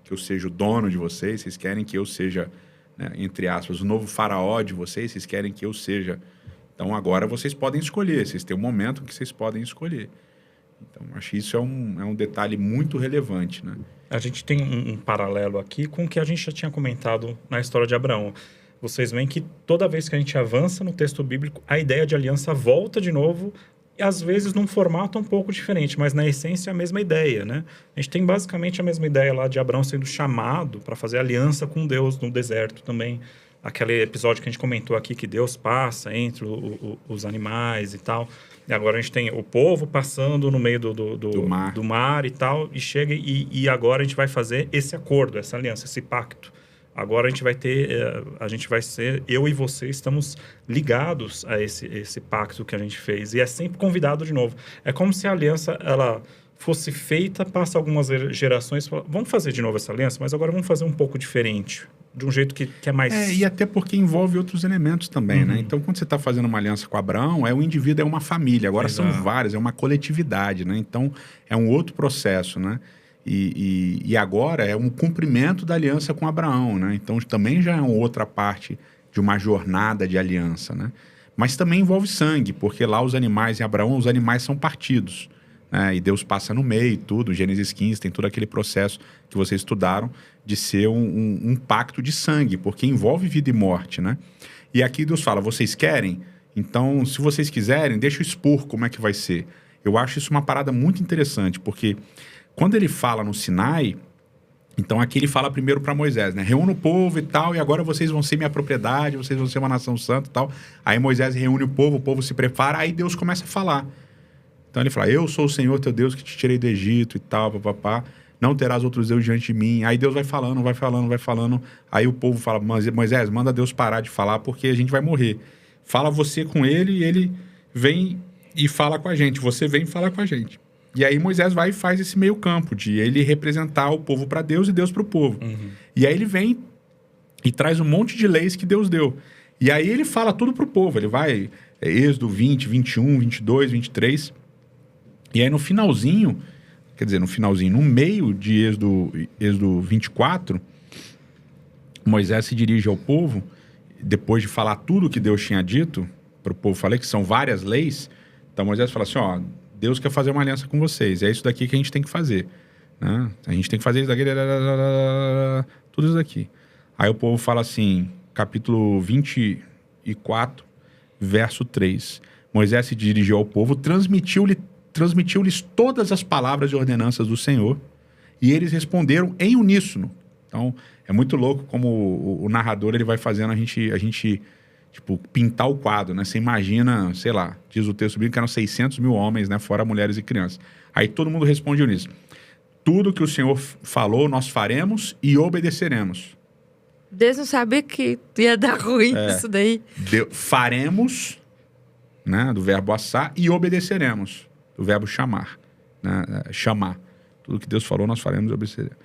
[SPEAKER 3] eu seja o dono de vocês querem que eu seja, né, entre aspas, o novo faraó de vocês querem que eu seja. Então agora vocês podem escolher, vocês têm um momento que vocês podem escolher. Então, acho que isso é um detalhe muito relevante, né?
[SPEAKER 2] A gente tem um paralelo aqui com o que a gente já tinha comentado na história de Abraão. Vocês veem que toda vez que a gente avança no texto bíblico, a ideia de aliança volta de novo e às vezes num formato um pouco diferente, mas na essência é a mesma ideia, né? A gente tem basicamente a mesma ideia lá de Abraão sendo chamado para fazer aliança com Deus no deserto também. Aquele episódio que a gente comentou aqui, que Deus passa entre os animais e tal. E agora a gente tem o povo passando no meio do mar e tal, e chega e agora a gente vai fazer esse acordo, essa aliança, esse pacto. Agora a gente vai ser, eu e você estamos ligados a esse pacto que a gente fez. E é sempre convidado de novo. É como se a aliança, ela fosse feita, passa algumas gerações, fala, vamos fazer de novo essa aliança, mas agora vamos fazer um pouco diferente. De um jeito que é mais...
[SPEAKER 3] E até porque envolve outros elementos também, né? Então, quando você está fazendo uma aliança com Abraão, o indivíduo é uma família. Agora são vários, é uma coletividade, né? Então, é um outro processo, né? E agora é um cumprimento da aliança com Abraão, né? Então, também já é uma outra parte de uma jornada de aliança, né? Mas também envolve sangue, porque lá os animais em Abraão, os animais são partidos, né? E Deus passa no meio e tudo. Gênesis 15 tem todo aquele processo que vocês estudaram de ser um pacto de sangue, porque envolve vida e morte, né? E aqui Deus fala, vocês querem? Então, se vocês quiserem, deixa eu expor como é que vai ser. Eu acho isso uma parada muito interessante, porque quando ele fala no Sinai, então aqui ele fala primeiro para Moisés, né? Reúna o povo e tal, e agora vocês vão ser minha propriedade, vocês vão ser uma nação santa e tal. Aí Moisés reúne o povo se prepara, aí Deus começa a falar. Então ele fala, eu sou o Senhor teu Deus que te tirei do Egito e tal, papapá. Não terás outros deuses diante de mim. Aí Deus vai falando. Aí o povo fala, Moisés, manda Deus parar de falar porque a gente vai morrer. Fala você com ele e ele vem e fala com a gente. Você vem e fala com a gente. E aí Moisés vai e faz esse meio campo de ele representar o povo para Deus e Deus para o povo. E aí ele vem e traz um monte de leis que Deus deu. E aí ele fala tudo para o povo. Ele vai, Êxodo 20, 21, 22, 23. E aí no finalzinho... Quer dizer, no meio de Êxodo 24, Moisés se dirige ao povo, depois de falar tudo que Deus tinha dito para o povo, falei que são várias leis, então Moisés fala assim, ó, Deus quer fazer uma aliança com vocês, é isso daqui que a gente tem que fazer, né? A gente tem que fazer isso daqui, tudo isso daqui. Aí o povo fala assim, capítulo 24, verso 3, Moisés se dirigiu ao povo, transmitiu-lhes todas as palavras e ordenanças do Senhor, e eles responderam em uníssono. Então, é muito louco como o narrador ele vai fazendo a gente tipo, pintar o quadro, né? Você imagina, sei lá, diz o texto bíblico que eram 600 mil homens, né? Fora mulheres e crianças. Aí todo mundo responde uníssono. Tudo que o Senhor falou, nós faremos e obedeceremos.
[SPEAKER 1] Deus não sabia que ia dar ruim isso daí.
[SPEAKER 3] Faremos, né? Do verbo assar, e obedeceremos. O verbo chamar, né? Chamar. Tudo que Deus falou, nós faremos e obedeceremos.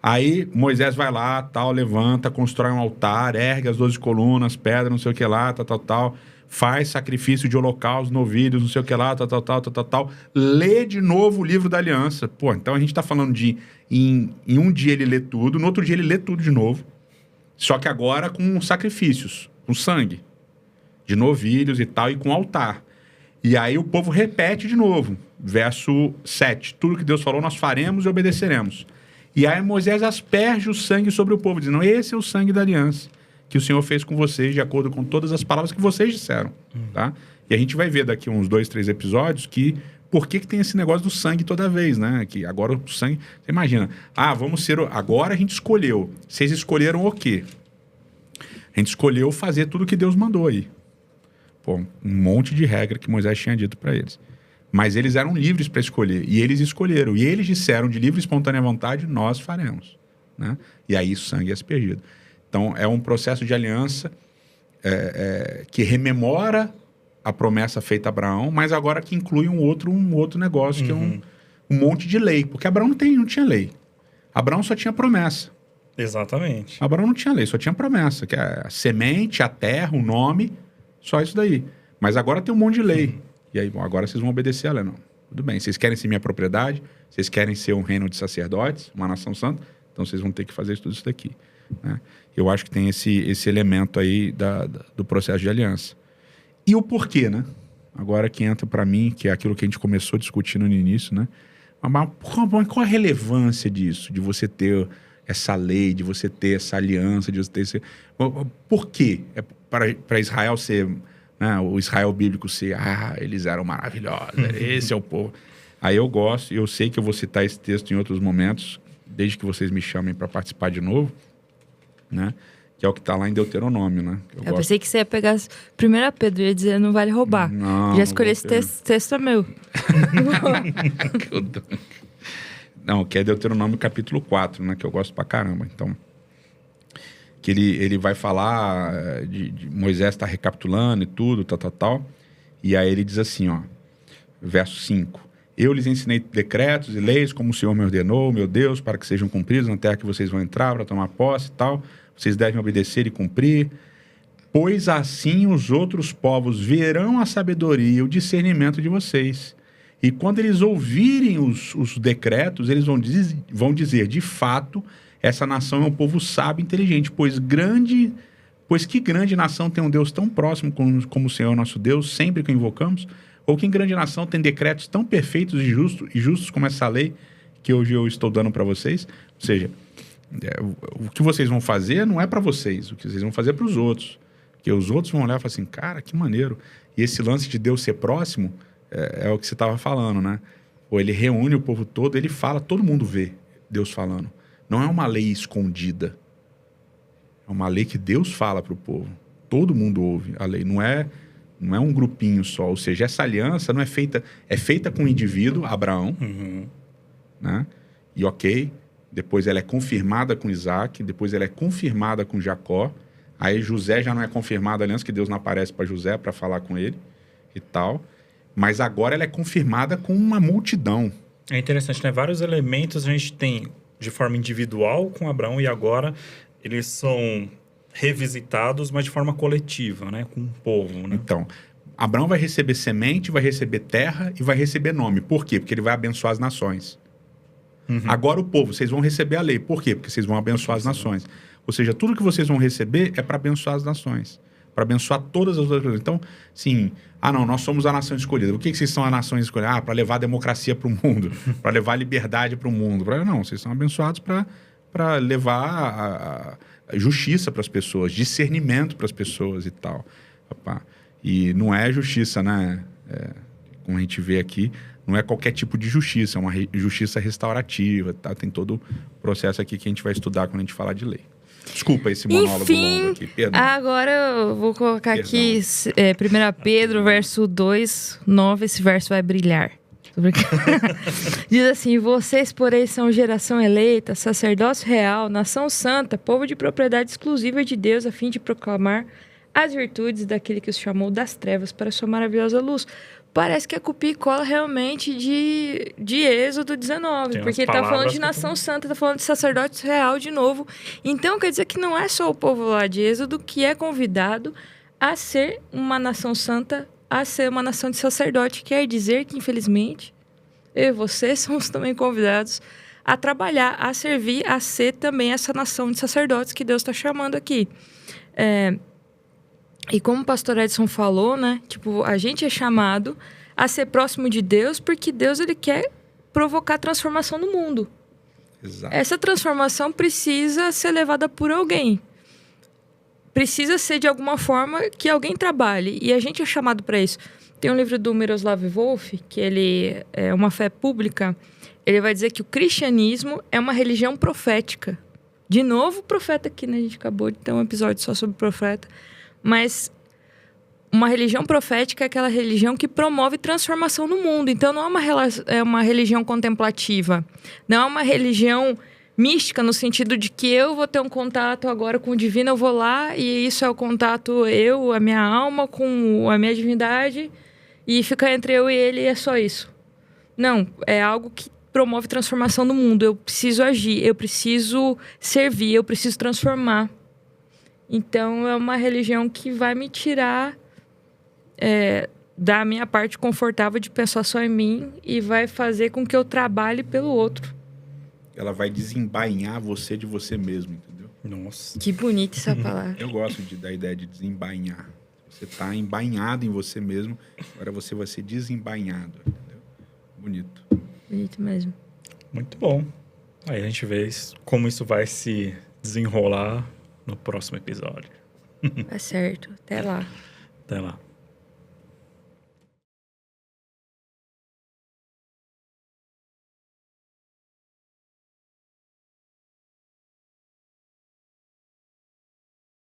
[SPEAKER 3] Aí Moisés vai lá, tal, levanta, constrói um altar, ergue as 12 colunas, pedra, não sei o que lá, tal, faz sacrifício de holocausto, novilhos, não sei o que lá, tal, lê de novo o livro da aliança. Pô, então a gente está falando de, em um dia ele lê tudo, no outro dia ele lê tudo de novo, só que agora com sacrifícios, com sangue, de novilhos e tal, e com altar. E aí o povo repete de novo, verso 7. Tudo que Deus falou, nós faremos e obedeceremos. E aí Moisés asperge o sangue sobre o povo, dizendo, esse é o sangue da aliança que o Senhor fez com vocês, de acordo com todas as palavras que vocês disseram. Tá? E a gente vai ver daqui uns 2, 3 episódios que por que tem esse negócio do sangue toda vez, né? Que agora o sangue... Você imagina, agora a gente escolheu. Vocês escolheram o quê? A gente escolheu fazer tudo que Deus mandou aí. Pô, um monte de regra que Moisés tinha dito para eles. Mas eles eram livres para escolher. E eles escolheram. E eles disseram de livre e espontânea vontade, nós faremos. Né? E aí o sangue é aspergido. Então, é um processo de aliança que rememora a promessa feita a Abraão, mas agora que inclui um outro negócio, que é um monte de lei. Porque Abraão não tinha lei. Abraão só tinha promessa.
[SPEAKER 2] Exatamente.
[SPEAKER 3] Abraão não tinha lei, só tinha promessa. Que é a semente, a terra, o nome... Só isso daí. Mas agora tem um monte de lei. E aí, bom, agora vocês vão obedecer a lei. Não. Tudo bem, vocês querem ser minha propriedade, vocês querem ser um reino de sacerdotes, uma nação santa, então vocês vão ter que fazer tudo isso daqui. Né? Eu acho que tem esse elemento aí do processo de aliança. E o porquê, né? Agora que entra para mim, que é aquilo que a gente começou discutindo no início, né? Mas qual a relevância disso? De você ter essa lei, de você ter essa aliança, de você ter esse... Por quê? É para Israel ser né, o Israel bíblico ser, eles eram maravilhosos, esse é o povo. Aí eu gosto, eu sei que eu vou citar esse texto em outros momentos, desde que vocês me chamem para participar de novo, né? Que é o que está lá em Deuteronômio, né?
[SPEAKER 1] Eu pensei que você ia pegar 1 Pedro e ia dizer não vale roubar.
[SPEAKER 3] Não,
[SPEAKER 1] já escolhi esse texto é meu.
[SPEAKER 3] Não, que é Deuteronômio capítulo 4, né? Que eu gosto pra caramba. Então, que ele vai falar de Moisés está recapitulando e tudo, tal. E aí ele diz assim, ó, verso 5. Eu lhes ensinei decretos e leis como o Senhor me ordenou, meu Deus, para que sejam cumpridos na terra que vocês vão entrar para tomar posse e tal. Vocês devem obedecer e cumprir. Pois assim os outros povos verão a sabedoria e o discernimento de vocês. E quando eles ouvirem os decretos, eles vão dizer, de fato, essa nação é um povo sábio e inteligente, pois que grande nação tem um Deus tão próximo como o Senhor nosso Deus, sempre que o invocamos? Ou que grande nação tem decretos tão perfeitos e justos como essa lei que hoje eu estou dando para vocês? Ou seja, o que vocês vão fazer não é para vocês, o que vocês vão fazer é para os outros. Porque os outros vão olhar e falar assim, cara, que maneiro. E esse lance de Deus ser próximo é o que você estava falando, né? Ou ele reúne o povo todo, ele fala, todo mundo vê Deus falando. Não é uma lei escondida. É uma lei que Deus fala para o povo. Todo mundo ouve a lei. Não é um grupinho só. Ou seja, essa aliança não é feita... É feita com o indivíduo, Abraão. Né? E ok. Depois ela é confirmada com Isaac. Depois ela é confirmada com Jacó. Aí José já não é confirmada a aliança, que Deus não aparece para José para falar com ele e tal. Mas agora ela é confirmada com uma multidão.
[SPEAKER 2] É interessante, né? Vários elementos a gente tem de forma individual com Abraão e agora eles são revisitados, mas de forma coletiva, né? Com o povo, né?
[SPEAKER 3] Então, Abraão vai receber semente, vai receber terra e vai receber nome. Por quê? Porque ele vai abençoar as nações. Agora o povo, vocês vão receber a lei. Por quê? Porque vocês vão abençoar as nações. Ou seja, tudo que vocês vão receber é para abençoar as nações. Para abençoar todas as outras pessoas. Então, sim, não, nós somos a nação escolhida. O que vocês são a nação escolhida? Para levar a democracia para o mundo, para levar a liberdade para o mundo. Não, vocês são abençoados para levar a justiça para as pessoas, discernimento para as pessoas e tal. E não é justiça, né? Como a gente vê aqui, não é qualquer tipo de justiça, é uma justiça restaurativa, tá? Tem todo o processo aqui que a gente vai estudar quando a gente falar de lei. Desculpa esse monólogo longo aqui. Perdão.
[SPEAKER 1] Agora eu vou colocar aqui 1 Pedro, verso 2, 9, esse verso vai brilhar. Diz assim, vocês, porém, são geração eleita, sacerdócio real, nação santa, povo de propriedade exclusiva de Deus, a fim de proclamar as virtudes daquele que os chamou das trevas para a sua maravilhosa luz. Parece que é copia e cola realmente de Êxodo 19, porque ele tá falando de nação santa, tá falando de sacerdócio real de novo. Então, quer dizer que não é só o povo lá de Êxodo que é convidado a ser uma nação santa, a ser uma nação de sacerdote. Quer dizer que, infelizmente, eu e você somos também convidados a trabalhar, a servir, a ser também essa nação de sacerdotes que Deus está chamando aqui. E como o pastor Edson falou, né? Tipo, a gente é chamado a ser próximo de Deus porque Deus, ele quer provocar transformação no mundo.
[SPEAKER 3] Exato.
[SPEAKER 1] Essa transformação precisa ser levada por alguém. Precisa ser, de alguma forma, que alguém trabalhe. E a gente é chamado para isso. Tem um livro do Miroslav Volf, que ele é Uma Fé Pública. Ele vai dizer que o cristianismo é uma religião profética. De novo, profeta aqui, né? A gente acabou de ter um episódio só sobre profeta. Mas uma religião profética é aquela religião que promove transformação no mundo. Então, não é uma religião contemplativa. Não é uma religião mística, no sentido de que eu vou ter um contato agora com o divino, eu vou lá e isso é o contato a minha alma com a minha divindade e fica entre eu e ele e é só isso. Não, é algo que promove transformação no mundo. Eu preciso agir, eu preciso servir, eu preciso transformar. Então, é uma religião que vai me tirar da minha parte confortável de pensar só em mim e vai fazer com que eu trabalhe pelo outro.
[SPEAKER 3] Ela vai desembainhar você de você mesmo, entendeu?
[SPEAKER 2] Nossa.
[SPEAKER 1] Que bonita essa palavra.
[SPEAKER 3] Eu gosto da ideia de desembainhar. Você está embainhado em você mesmo, agora você vai ser desembainhado, entendeu? Bonito.
[SPEAKER 1] Bonito mesmo.
[SPEAKER 2] Muito bom. Aí a gente vê como isso vai se desenrolar no próximo episódio.
[SPEAKER 1] Tá certo. Até lá.
[SPEAKER 2] Até lá.